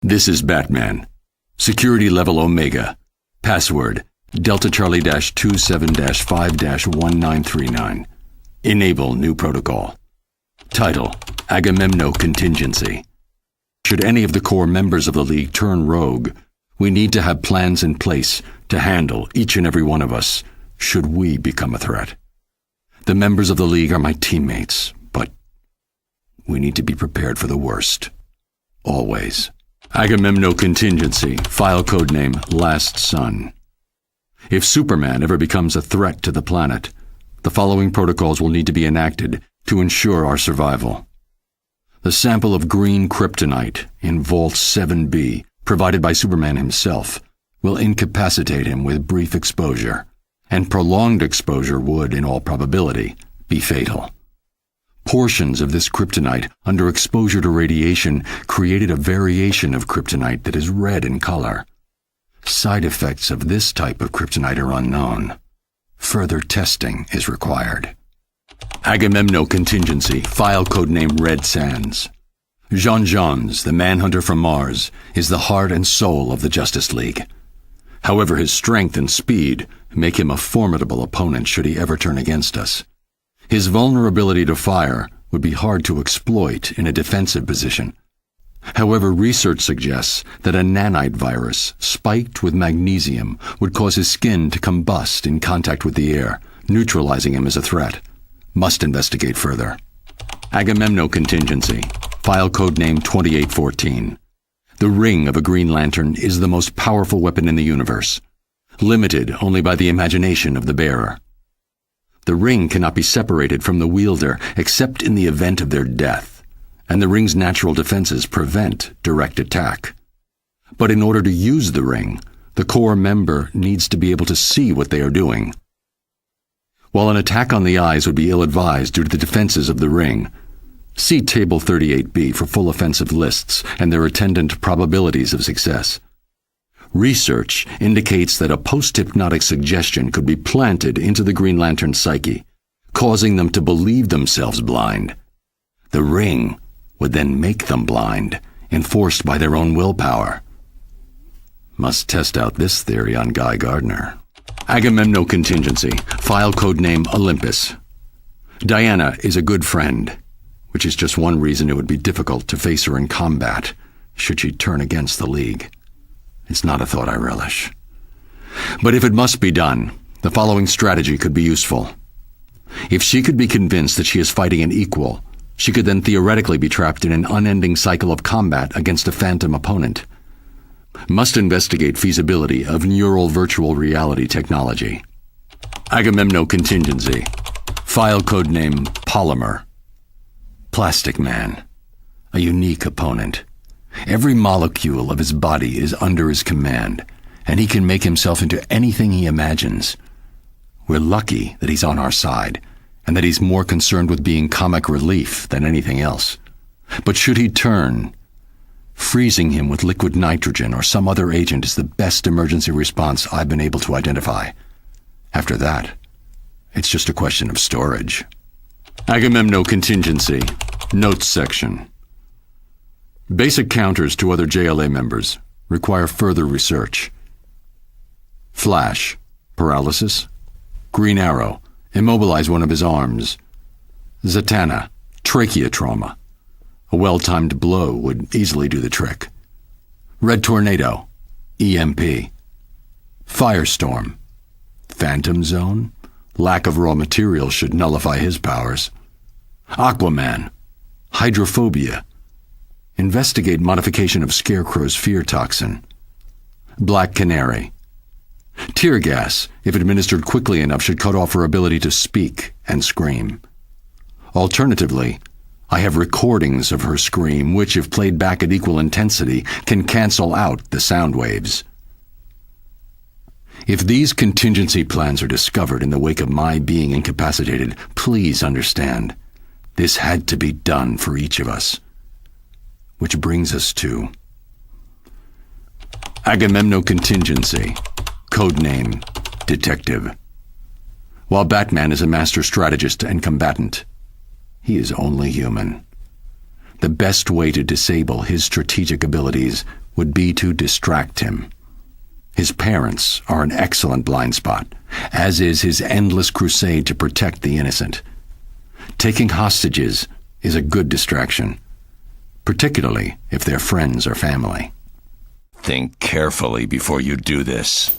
This is Batman. Security level Omega. Password Delta Charlie-27-5-1939. Enable new protocol. Title Agamenon Contingency. Should any of the core members of the League turn rogue, we need to have plans in place to handle each and every one of us should we become a threat. The members of the League are my teammates, but we need to be prepared for the worst. Always. Agamenon Contingency, file codename Last Son. If Superman ever becomes a threat to the planet, the following protocols will need to be enacted to ensure our survival. The sample of green kryptonite in Vault 7B, provided by Superman himself, will incapacitate him with brief exposure, and prolonged exposure would, in all probability, be fatal. Portions of this kryptonite under exposure to radiation created a variation of kryptonite that is red in color. Side effects of this type of kryptonite are unknown. Further testing is required. Agamenon Contingency, file codename Red Sands. Jean Johns, the manhunter from Mars, is the heart and soul of the Justice League. However, his strength and speed make him a formidable opponent should he ever turn against us. His vulnerability to fire would be hard to exploit in a defensive position. However, research suggests that a nanite virus spiked with magnesium would cause his skin to combust in contact with the air, neutralizing him as a threat. Must investigate further. Agamenon Contingency, file codename 2814. The ring of a Green Lantern is the most powerful weapon in the universe, limited only by the imagination of the bearer. The ring cannot be separated from the wielder except in the event of their death, and the ring's natural defenses prevent direct attack. But in order to use the ring, the core member needs to be able to see what they are doing. While an attack on the eyes would be ill-advised due to the defenses of the ring, see Table 38B for full offensive lists and their attendant probabilities of success. Research indicates that a post-hypnotic suggestion could be planted into the Green Lantern's psyche, causing them to believe themselves blind. The ring would then make them blind, enforced by their own willpower. Must test out this theory on Guy Gardner. Agamenon Contingency, file codename Olympus. Diana is a good friend, which is just one reason it would be difficult to face her in combat, should she turn against the League. It's not a thought I relish. But if it must be done, the following strategy could be useful. If she could be convinced that she is fighting an equal, she could then theoretically be trapped in an unending cycle of combat against a phantom opponent. Must investigate feasibility of neural virtual reality technology. Agamenon Contingency, file codename Polymer. Plastic Man, a unique opponent. Every molecule of his body is under his command, and he can make himself into anything he imagines. We're lucky that he's on our side, and that he's more concerned with being comic relief than anything else. But should he turn, freezing him with liquid nitrogen or some other agent is the best emergency response I've been able to identify. After that, it's just a question of storage. Agamenon Contingency, Notes section. Basic counters to other JLA members require further research. Flash, paralysis. Green Arrow, immobilize one of his arms. Zatanna, trachea trauma. A well-timed blow would easily do the trick. Red Tornado, EMP. Firestorm, Phantom Zone. Lack of raw materials should nullify his powers. Aquaman, hydrophobia. Investigate modification of Scarecrow's fear toxin. Black Canary. Tear gas, if administered quickly enough, should cut off her ability to speak and scream. Alternatively, I have recordings of her scream which, if played back at equal intensity, can cancel out the sound waves. If these contingency plans are discovered in the wake of my being incapacitated, please understand, this had to be done for each of us. Which brings us to Agamenon Contingency, codename Detective. While Batman is a master strategist and combatant, he is only human. The best way to disable his strategic abilities would be to distract him. His parents are an excellent blind spot, as is his endless crusade to protect the innocent. Taking hostages is a good distraction, particularly if they're friends or family. Think carefully before you do this.